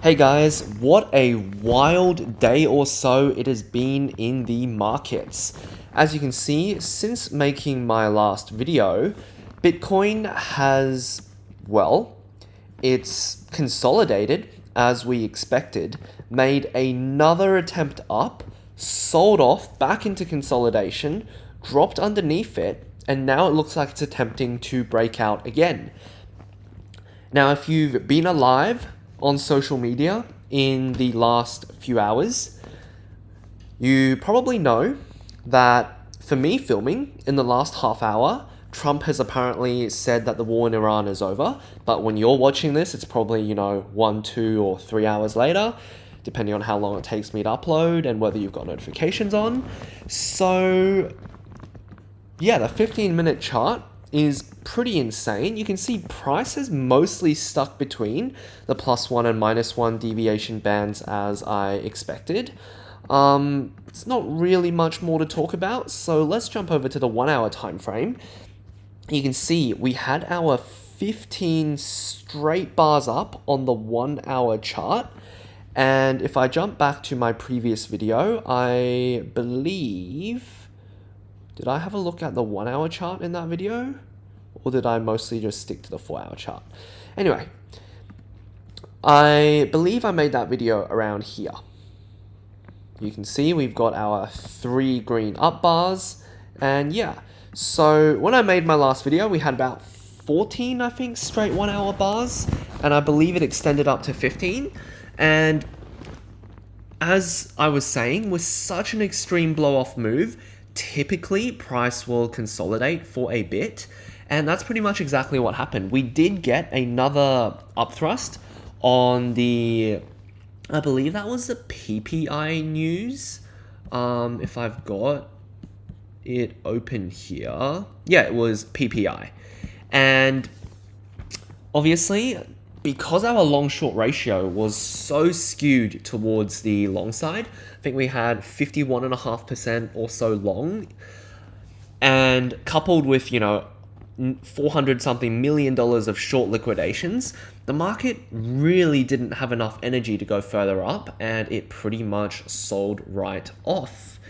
Hey guys, what a wild day or so it has been in the markets. As you can see, since making my last video, Bitcoin has, well, it's consolidated as we expected, made another attempt up, sold off back into consolidation, dropped underneath it, and now it looks like it's attempting to break out again. Now, if you've been alive on social media in the last few hours, you probably know that for me filming in the last half hour, Trump has apparently said that the war in Iran is over. But when you're watching this, it's probably, 1, 2, or 3 hours later, depending on how long it takes me to upload and whether you've got notifications on. So, yeah, the 15-minute chart is pretty insane. You can see price is mostly stuck between the +1 and -1 deviation bands as I expected. It's not really much more to talk about, so let's jump over to the 1 hour time frame. You can see we had our 15 straight bars up on the 1 hour chart. And if I jump back to my previous video, I believe... Did I have a look at the 1 hour chart in that video? Or did I mostly just stick to the 4 hour chart? Anyway, I believe I made that video around here. You can see we've got our 3 green up bars. And yeah, so when I made my last video, we had about 14, I think, straight 1 hour bars. And I believe it extended up to 15. And as I was saying, with such an extreme blow-off move, typically price will consolidate for a bit, and that's pretty much exactly what happened. We did get another upthrust on the, I believe that was the PPI news, if I've got it open here. Yeah, it was PPI. And obviously, because our long-short ratio was so skewed towards the long side, I think we had 51.5% or so long, and coupled with, $400-something million of short liquidations, the market really didn't have enough energy to go further up, and it pretty much sold right off.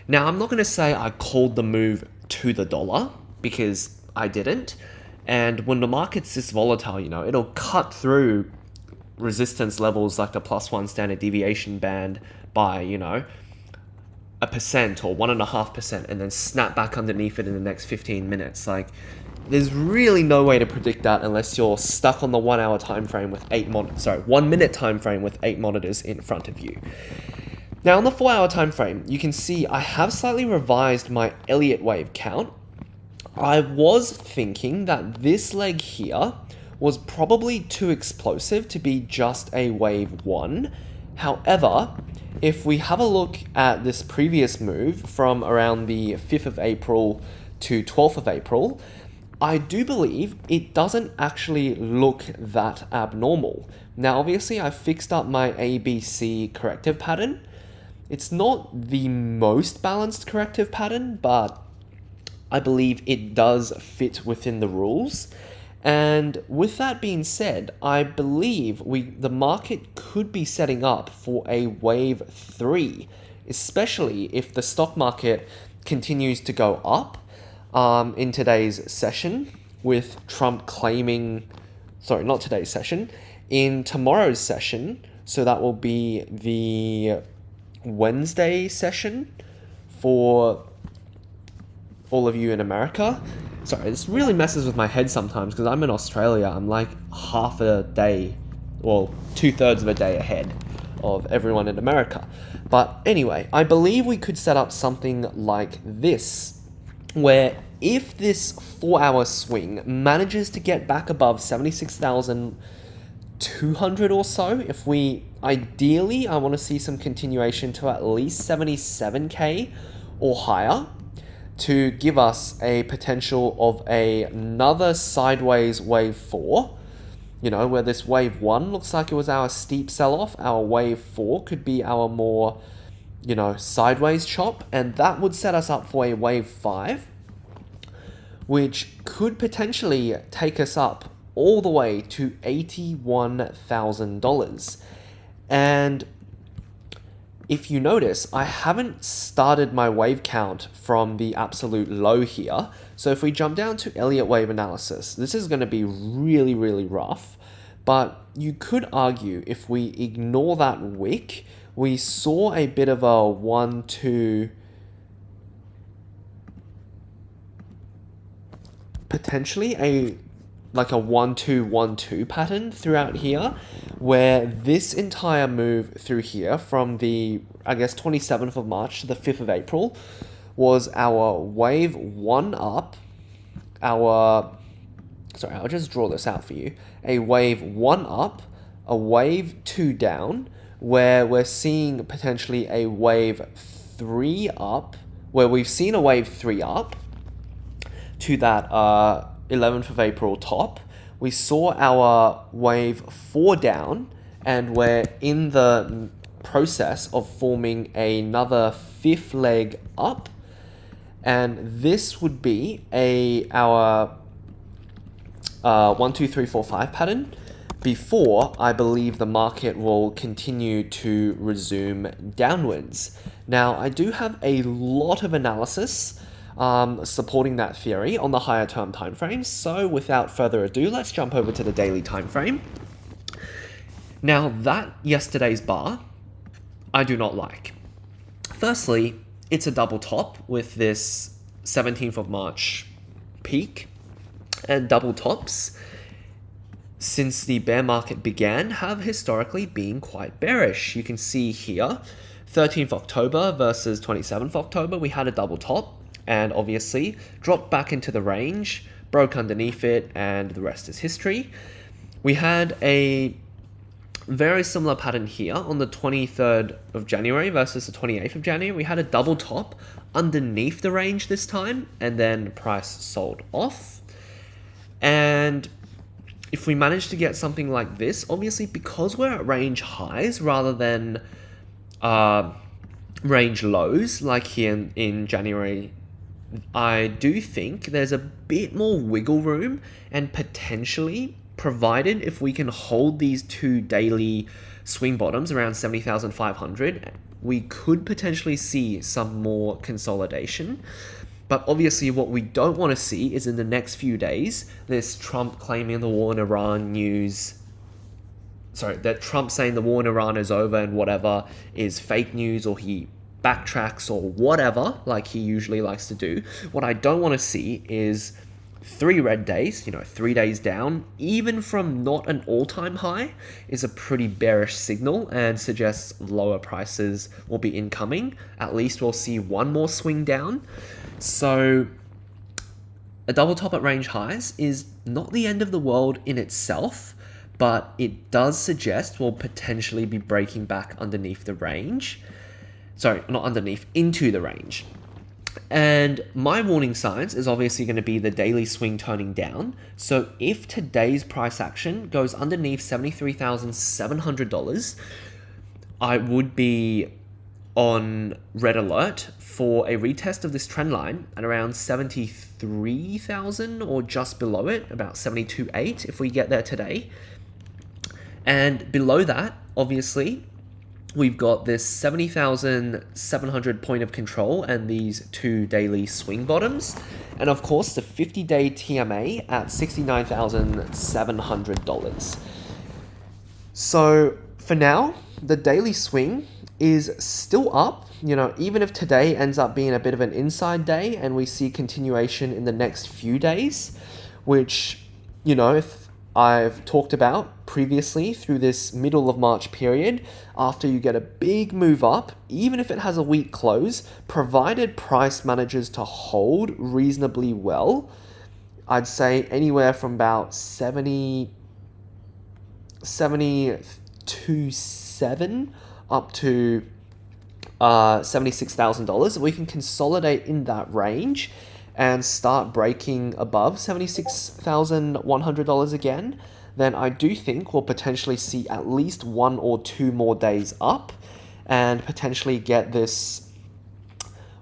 Now, I'm not going to say I called the move to the dollar, because I didn't. And when the market's this volatile, it'll cut through resistance levels like the +1 standard deviation band by, 1% or 1.5%, and then snap back underneath it in the next 15 minutes. Like, there's really no way to predict that unless you're stuck on the 1 hour time frame with 1 minute time frame with 8 monitors in front of you. Now, on the 4 hour time frame, you can see I have slightly revised my Elliott wave count. I was thinking that this leg here was probably too explosive to be just a wave 1. However, if we have a look at this previous move from around the 5th of April to 12th of April, I do believe it doesn't actually look that abnormal. Now, obviously, I fixed up my ABC corrective pattern. It's not the most balanced corrective pattern, but I believe it does fit within the rules. And with that being said, I believe the market could be setting up for a wave 3, especially if the stock market continues to go up in today's session, with Trump claiming, sorry, not today's session, in tomorrow's session. So that will be the Wednesday session for all of you in America. Sorry, this really messes with my head sometimes because I'm in Australia. I'm like half a day, well, 2/3 of a day ahead of everyone in America. But anyway, I believe we could set up something like this, where if this 4 hour swing manages to get back above 76,200 or so, if we, ideally, I want to see some continuation to at least 77K or higher, to give us a potential of another sideways wave 4, where this wave 1 looks like it was our steep sell-off. Our wave 4 could be our more, sideways chop, and that would set us up for a wave 5, which could potentially take us up all the way to $81,000. And if you notice, I haven't started my wave count from the absolute low here. So if we jump down to Elliott wave analysis, this is going to be really, really rough. But you could argue if we ignore that wick, we saw a bit of a 1, 2, potentially a 1, 2, 1, 2 pattern throughout here, where this entire move through here from the, I guess, 27th of March to the 5th of April was our wave 1 up, I'll just draw this out for you, a wave 1 up, a wave 2 down, where we're seeing potentially a wave 3 up, where we've seen a wave 3 up to that 11th of April top. We saw our wave 4 down, and we're in the process of forming another 5th leg up, and this would be our 1, 2, 3, 4, 5 pattern before I believe the market will continue to resume downwards. Now, I do have a lot of analysis supporting that theory on the higher term time frames. So without further ado, let's jump over to the daily time frame. Now, that yesterday's bar, I do not like. Firstly, it's a double top with this 17th of March peak, and double tops since the bear market began have historically been quite bearish. You can see here 13th October versus 27th October, we had a double top and obviously dropped back into the range, broke underneath it, and the rest is history. We had a very similar pattern here on the 23rd of January versus the 28th of January. We had a double top underneath the range this time, and then price sold off. And if we manage to get something like this, obviously because we're at range highs rather than range lows like here in January, I do think there's a bit more wiggle room, and potentially, provided if we can hold these two daily swing bottoms around 70,500, we could potentially see some more consolidation. But obviously what we don't want to see is in the next few days, this Trump claiming the war in Iran news, that Trump saying the war in Iran is over and whatever is fake news, or he backtracks or whatever, like he usually likes to do. What I don't want to see is 3 red days, 3 days down, even from not an all-time high, is a pretty bearish signal and suggests lower prices will be incoming. At least we'll see one more swing down. So a double top at range highs is not the end of the world in itself, but it does suggest we'll potentially be breaking back underneath the range. Sorry, not underneath, into the range. And my warning signs is obviously going to be the daily swing turning down. So if today's price action goes underneath $73,700, I would be on red alert for a retest of this trend line at around 73,000 or just below it, about 72.8 if we get there today. And below that, obviously, we've got this 70,700 point of control and these 2 daily swing bottoms. And of course, the 50-day TMA at $69,700. So for now, the daily swing is still up. Even if today ends up being a bit of an inside day and we see continuation in the next few days, which, if I've talked about previously through this middle of March period, after you get a big move up, even if it has a weak close, provided price manages to hold reasonably well, I'd say anywhere from about 72.7 up to $76,000, we can consolidate in that range and start breaking above $76,100 again, then I do think we'll potentially see at least 1 or 2 more days up and potentially get this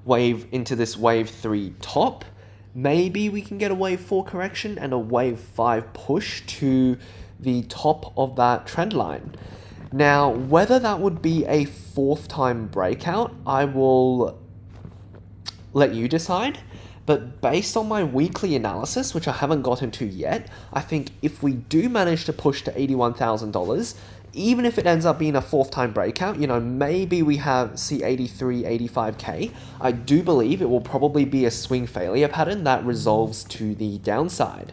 wave into this wave 3 top. Maybe we can get a wave 4 correction and a wave 5 push to the top of that trend line. Now, whether that would be a fourth time breakout, I will let you decide. But based on my weekly analysis, which I haven't gotten to yet, I think if we do manage to push to $81,000, even if it ends up being a fourth time breakout, maybe we see 83, 85K, I do believe it will probably be a swing failure pattern that resolves to the downside.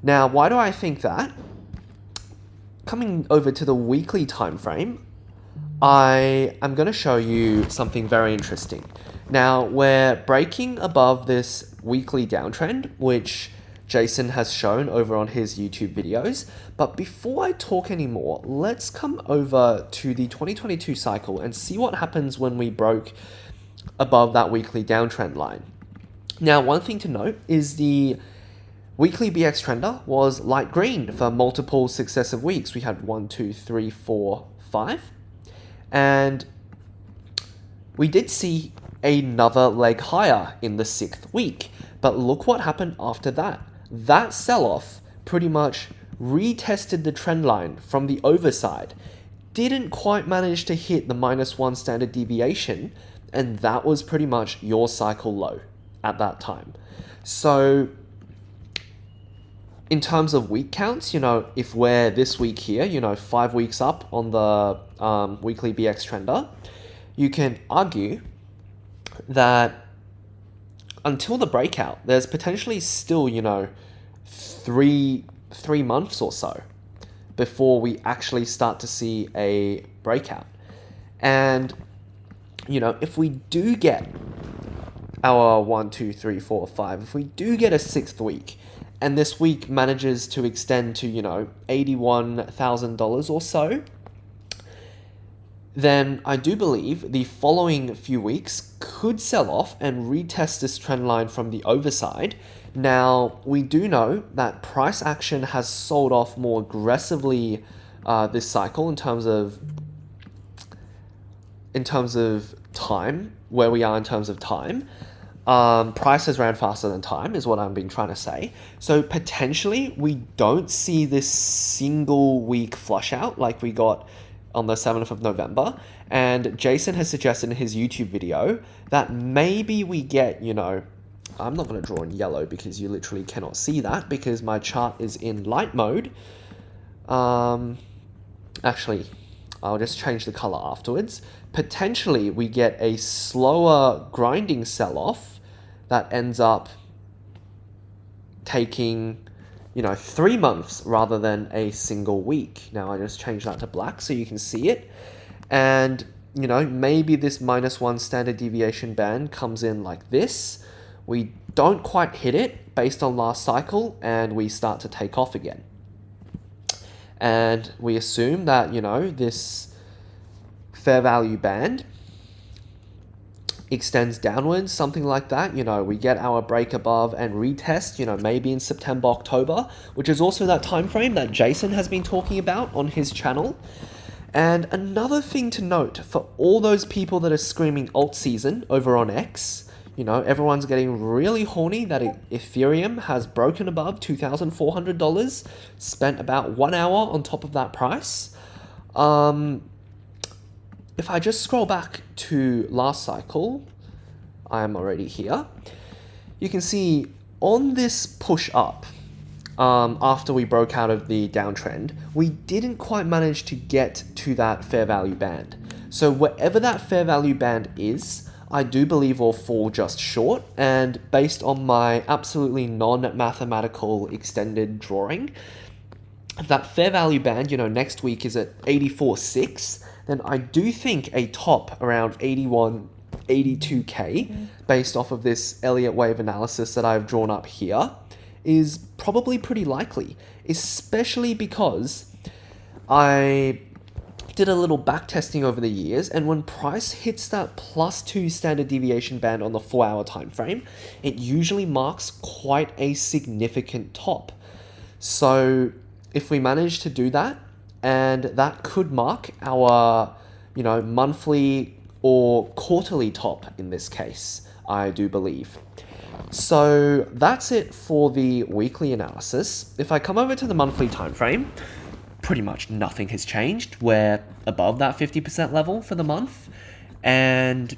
Now, why do I think that? Coming over to the weekly time frame, I am going to show you something very interesting. Now, we're breaking above this weekly downtrend, which Jason has shown over on his YouTube videos. But before I talk anymore, let's come over to the 2022 cycle and see what happens when we broke above that weekly downtrend line. Now, one thing to note is the weekly BX trender was light green for multiple successive weeks. We had 1, 2, 3, 4, 5. And we did see another leg higher in the 6th week. But look what happened after that. That sell-off pretty much retested the trend line from the overside. Didn't quite manage to hit the -1 standard deviation. And that was pretty much your cycle low at that time. So in terms of week counts, if we're this week here, 5 weeks up on the weekly BX trender, you can argue that until the breakout, there's potentially still, 3 months or so before we actually start to see a breakout. And, if we do get our 1, 2, 3, 4, 5, if we do get a 6th week, and this week manages to extend to, $81,000 or so, then I do believe the following few weeks could sell off and retest this trend line from the overside. Now, we do know that price action has sold off more aggressively this cycle in terms of time, where we are in terms of time. Price has ran faster than time is what I've been trying to say. So potentially we don't see this single week flush out like we got on the 7th of November. And Jason has suggested in his YouTube video that maybe we get, I'm not going to draw in yellow because you literally cannot see that because my chart is in light mode. Actually, I'll just change the color afterwards. Potentially we get a slower grinding sell-off that ends up taking 3 months rather than a single week. Now I just changed that to black so you can see it. And, maybe this -1 standard deviation band comes in like this. We don't quite hit it based on last cycle and we start to take off again. And we assume that, this fair value band extends downwards, something like that. We get our break above and retest, maybe in September, October, which is also that time frame that Jason has been talking about on his channel. And another thing to note for all those people that are screaming alt season over on X, everyone's getting really horny that Ethereum has broken above $2,400, spent about 1 hour on top of that price. If I just scroll back to last cycle, I am already here. You can see on this push up, after we broke out of the downtrend, we didn't quite manage to get to that fair value band. So wherever that fair value band is, I do believe will fall just short. And based on my absolutely non-mathematical extended drawing, that fair value band, next week is at 84.6, then I do think a top around 81, 82K, based off of this Elliott wave analysis that I've drawn up here, is probably pretty likely, especially because I did a little back testing over the years, and when price hits that +2 standard deviation band on the 4-hour time frame, it usually marks quite a significant top. So if we manage to do that, and that could mark our, monthly or quarterly top in this case, I do believe. So that's it for the weekly analysis. If I come over to the monthly time frame, pretty much nothing has changed. We're above that 50% level for the month. And,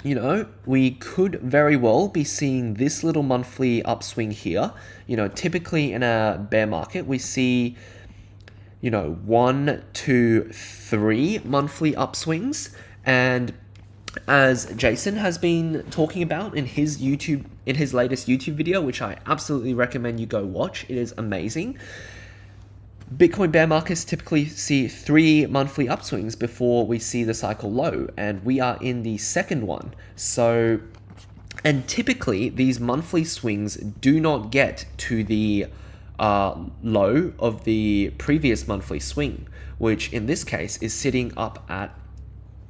you know, we could very well be seeing this little monthly upswing here. You know, typically in a bear market, we see, you know, 1, 2, 3 monthly upswings. And as Jason has been talking about in his latest YouTube video, which I absolutely recommend you go watch. It is amazing. Bitcoin bear markets typically see 3 monthly upswings before we see the cycle low, and we are in the second one. So, and typically these monthly swings do not get to the low of the previous monthly swing, which in this case is sitting up at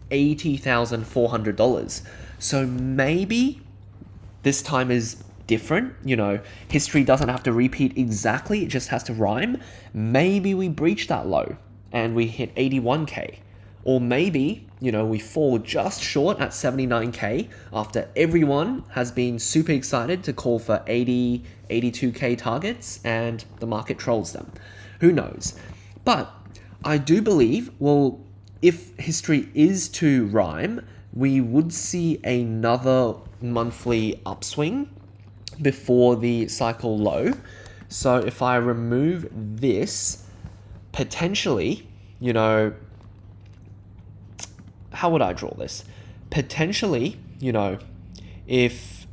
$80,400. So maybe this time is different. You know, history doesn't have to repeat exactly, it just has to rhyme. Maybe we breach that low and we hit 81K. Or maybe, you know, we fall just short at 79K after everyone has been super excited to call for 80, 82K targets and the market trolls them. Who knows? But I do believe, well, if history is to rhyme, we would see another monthly upswing before the cycle low. So if I remove this, potentially, you know, how would I draw this? Potentially, you know, if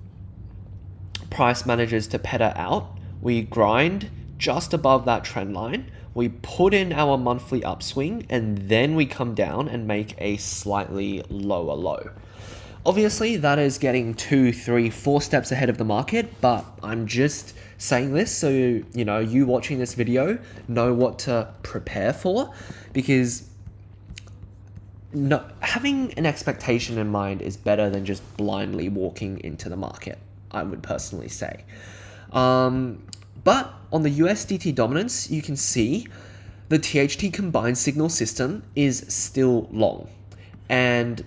price manages to petter out, we grind just above that trend line, we put in our monthly upswing, and then we come down and make a slightly lower low. Obviously, that is getting 2, 3, 4 steps ahead of the market, but I'm just saying this so, you know, you watching this video know what to prepare for, because having an expectation in mind is better than just blindly walking into the market, I would personally say. But on the USDT dominance, you can see the THT combined signal system is still long, and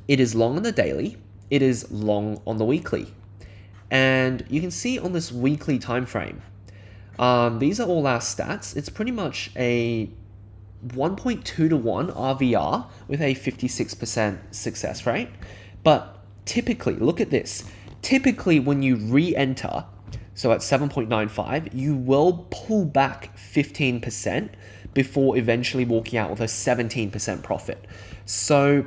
it is long on the daily, it is long on the weekly. And you can see on this weekly time frame, these are all our stats. It's pretty much a 1.2 to 1 RVR with a 56% success rate. But typically, look at this. Typically, when you re-enter, so at 7.95, you will pull back 15% before eventually walking out with a 17% profit. So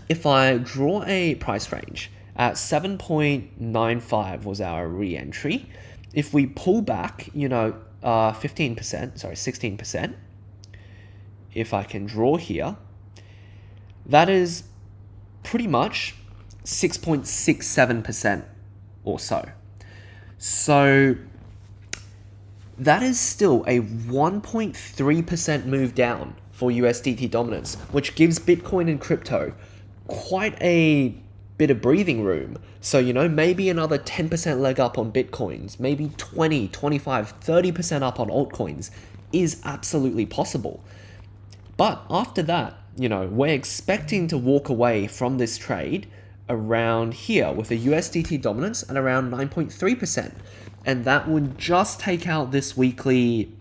if I draw a price range at 7.95 was our re-entry, if we pull back, you know, 16%, if I can draw here, that is pretty much 6.67% or so. So that is still a 1.3% move down for USDT dominance, which gives Bitcoin and crypto quite a bit of breathing room. So, you know, maybe another 10% leg up on Bitcoins, maybe 20, 25, 30% up on altcoins is absolutely possible. But after that, you know, we're expecting to walk away from this trade around here with a USDT dominance at around 9.3%. And that would just take out this weekly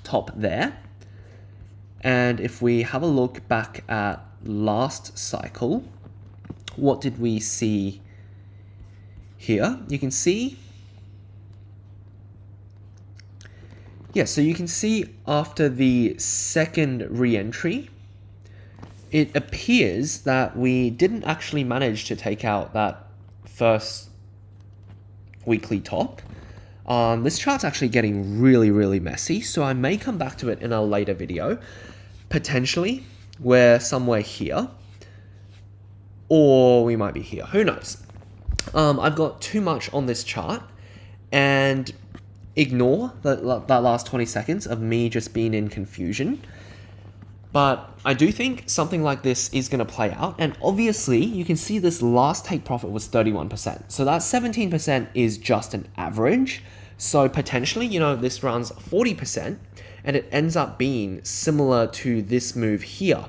top there. And if we have a look back at last cycle, what did we see here? You can see, yeah, so you can see after the second re-entry, it appears that we didn't actually manage to take out that first weekly top. This chart's actually getting really, really messy, so I may come back to it in a later video. Potentially, we're somewhere here, or we might be here, who knows. I've got too much on this chart, and ignore that last 20 seconds of me just being in confusion. But I do think something like this is going to play out. And obviously, you can see this last take profit was 31%. So that 17% is just an average. So potentially, you know, this runs 40% and it ends up being similar to this move here,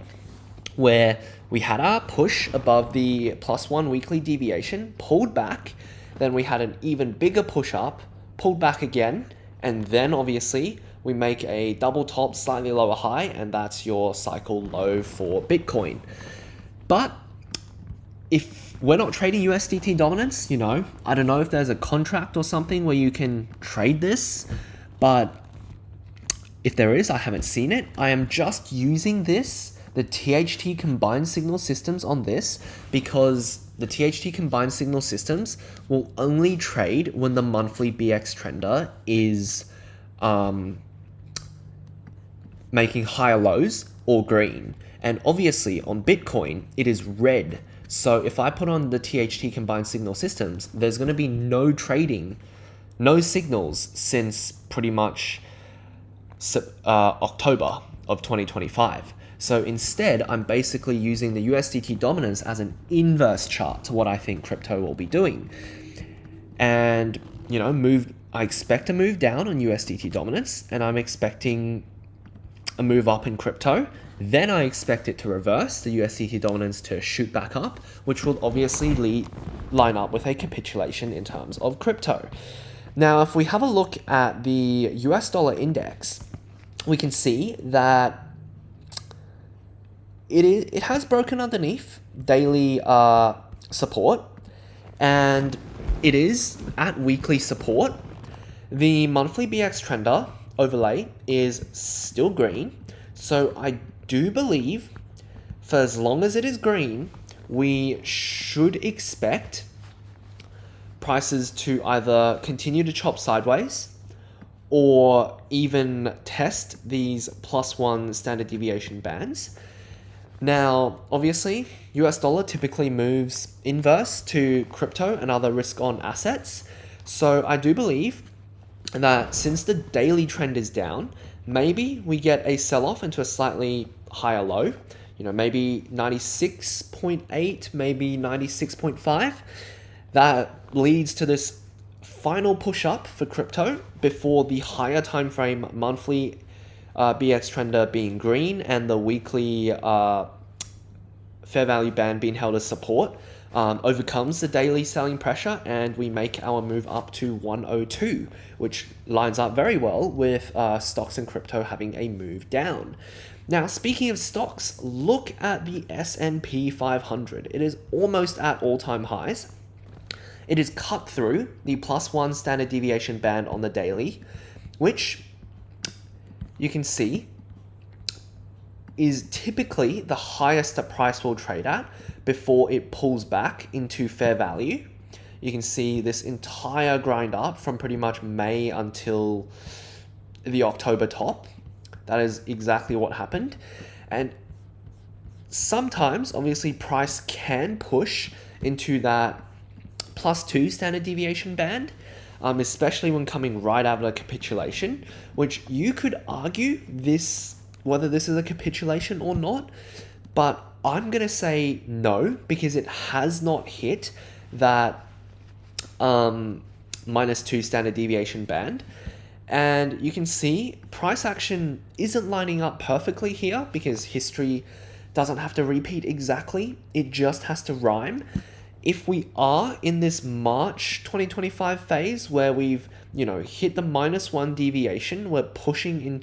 where we had our push above the +1 weekly deviation, pulled back, then we had an even bigger push up, pulled back again, and then obviously we make a double top, slightly lower high, and that's your cycle low for Bitcoin. But if we're not trading USDT dominance, I don't know if there's a contract or something where you can trade this, but if there is, I haven't seen it. I am just using the THT combined signal systems on this, because the THT combined signal systems will only trade when the monthly BX trender is making higher lows or green. And obviously on Bitcoin, it is red. So if I put on the THT combined signal systems, there's going to be no trading, no signals since pretty much October of 2025. So instead, I'm basically using the USDT dominance as an inverse chart to what I think crypto will be doing. And, I expect a move down on USDT dominance, and I'm expecting a move up in crypto. Then I expect it to reverse, the USDT dominance to shoot back up, which will obviously line up with a capitulation in terms of crypto. Now, if we have a look at the US dollar index, we can see that it has broken underneath daily support, and it is at weekly support. The monthly BX trender overlay is still green, so I do believe for as long as it is green, we should expect prices to either continue to chop sideways or even test these +1 standard deviation bands. Now, obviously, US dollar typically moves inverse to crypto and other risk-on assets. So I do believe that since the daily trend is down, maybe we get a sell-off into a slightly higher low, maybe 96.8, maybe 96.5. That leads to this final push up for crypto before the higher time frame monthly BX trender being green and the weekly fair value band being held as support overcomes the daily selling pressure, and we make our move up to 102, which lines up very well with stocks and crypto having a move down. Now, speaking of stocks, look at the S&P 500. It is almost at all-time highs. It is cut through the +1 standard deviation band on the daily, which you can see is typically the highest a price will trade at before it pulls back into fair value. You can see this entire grind up from pretty much May until the October top. That is exactly what happened. And sometimes, obviously, price can push into that +2 standard deviation band, especially when coming right out of a capitulation, which you could argue whether this is a capitulation or not, but I'm going to say no, because it has not hit that -2 standard deviation band. And you can see price action isn't lining up perfectly here, because history doesn't have to repeat exactly. It just has to rhyme. If we are in this March 2025 phase where we've, hit the -1 deviation, we're pushing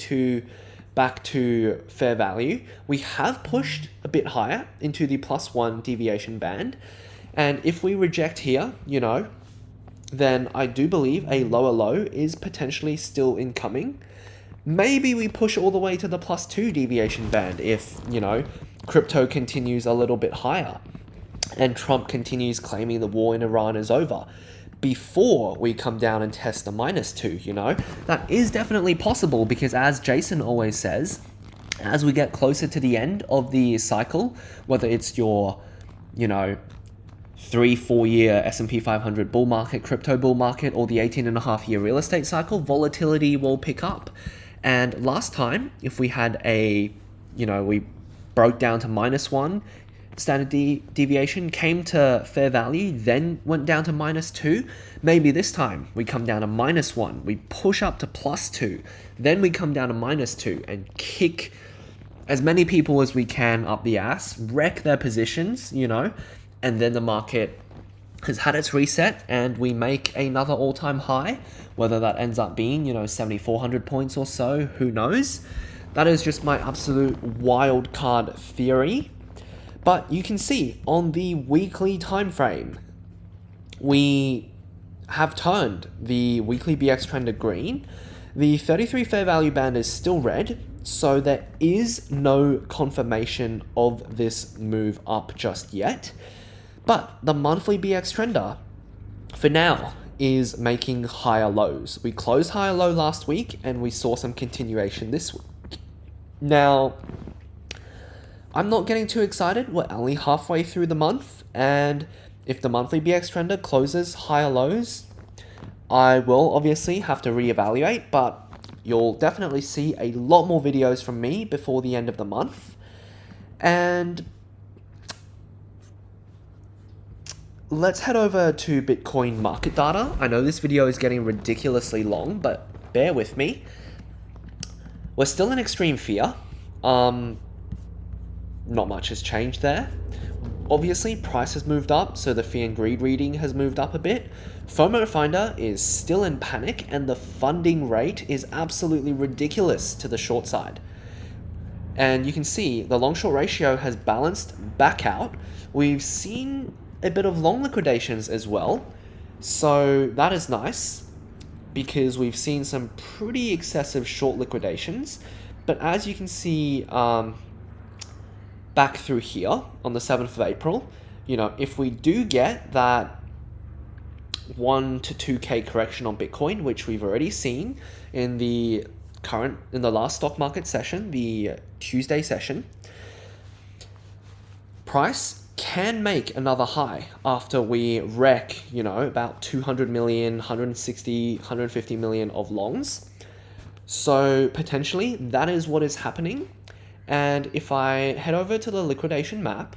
back to fair value. We have pushed a bit higher into the +1 deviation band. And if we reject here, then I do believe a lower low is potentially still incoming. Maybe we push all the way to the +2 deviation band if, crypto continues a little bit higher and Trump continues claiming the war in Iran is over before we come down and test the -2, That is definitely possible, because as Jason always says, as we get closer to the end of the cycle, whether it's your, 3-4 year S&P 500 bull market, crypto bull market, or the 18.5 year real estate cycle, volatility will pick up. And last time, if we had we broke down to -1 standard deviation, came to fair value, then went down to -2, maybe this time we come down to -1, we push up to +2, then we come down to -2 and kick as many people as we can up the ass, wreck their positions, and then the market has had its reset and we make another all-time high, whether that ends up being, 7,400 points or so, who knows? That is just my absolute wild card theory. But you can see on the weekly time frame, we have turned the weekly BX trend to green. The 33 fair value band is still red, so there is no confirmation of this move up just yet. But the monthly BX trender, for now, is making higher lows. We closed higher low last week, and we saw some continuation this week. Now, I'm not getting too excited. We're only halfway through the month, and if the monthly BX trender closes higher lows, I will obviously have to reevaluate, but you'll definitely see a lot more videos from me before the end of the month. And let's head over to Bitcoin market data. I know this video is getting ridiculously long, but bear with me. We're still in extreme fear. Not much has changed there. Obviously, price has moved up, so the fear and greed reading has moved up a bit. FOMO Finder is still in panic, and the funding rate is absolutely ridiculous to the short side. And you can see the long-short ratio has balanced back out. We've seen a bit of long liquidations as well, so that is nice because we've seen some pretty excessive short liquidations. But as you can see, back through here on the 7th of April, if we do get that 1 to 2K correction on Bitcoin, which we've already seen in the last stock market session, the Tuesday session, price can make another high after we wreck, about 200 million, 160, 150 million of longs. So potentially that is what is happening. And if I head over to the liquidation map,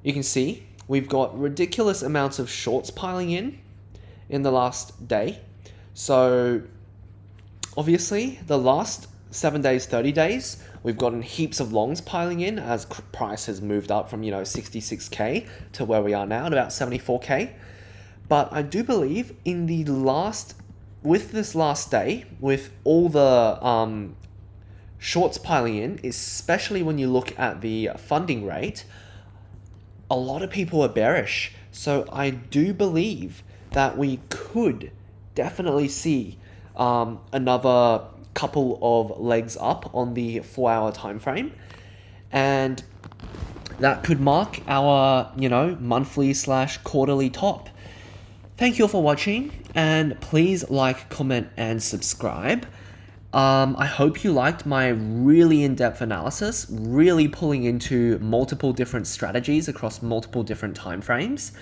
you can see we've got ridiculous amounts of shorts piling in the last day. So obviously the last 7 days, 30 days, we've gotten heaps of longs piling in as price has moved up from, 66K to where we are now at about 74K. But I do believe with this last day, with all the shorts piling in, especially when you look at the funding rate, a lot of people are bearish. So I do believe that we could definitely see another couple of legs up on the 4-hour time frame, and that could mark our monthly/quarterly top. Thank you all for watching, and please like, comment, and subscribe. I hope you liked my really in-depth analysis, really pulling into multiple different strategies across multiple different time frames.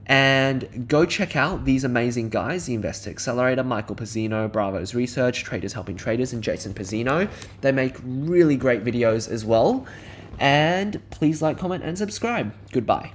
And go check out these amazing guys, the Investor Accelerator, Michael Pizzino, Bravo's Research, Traders Helping Traders, and Jason Pizzino. They make really great videos as well. And please like, comment, and subscribe. Goodbye.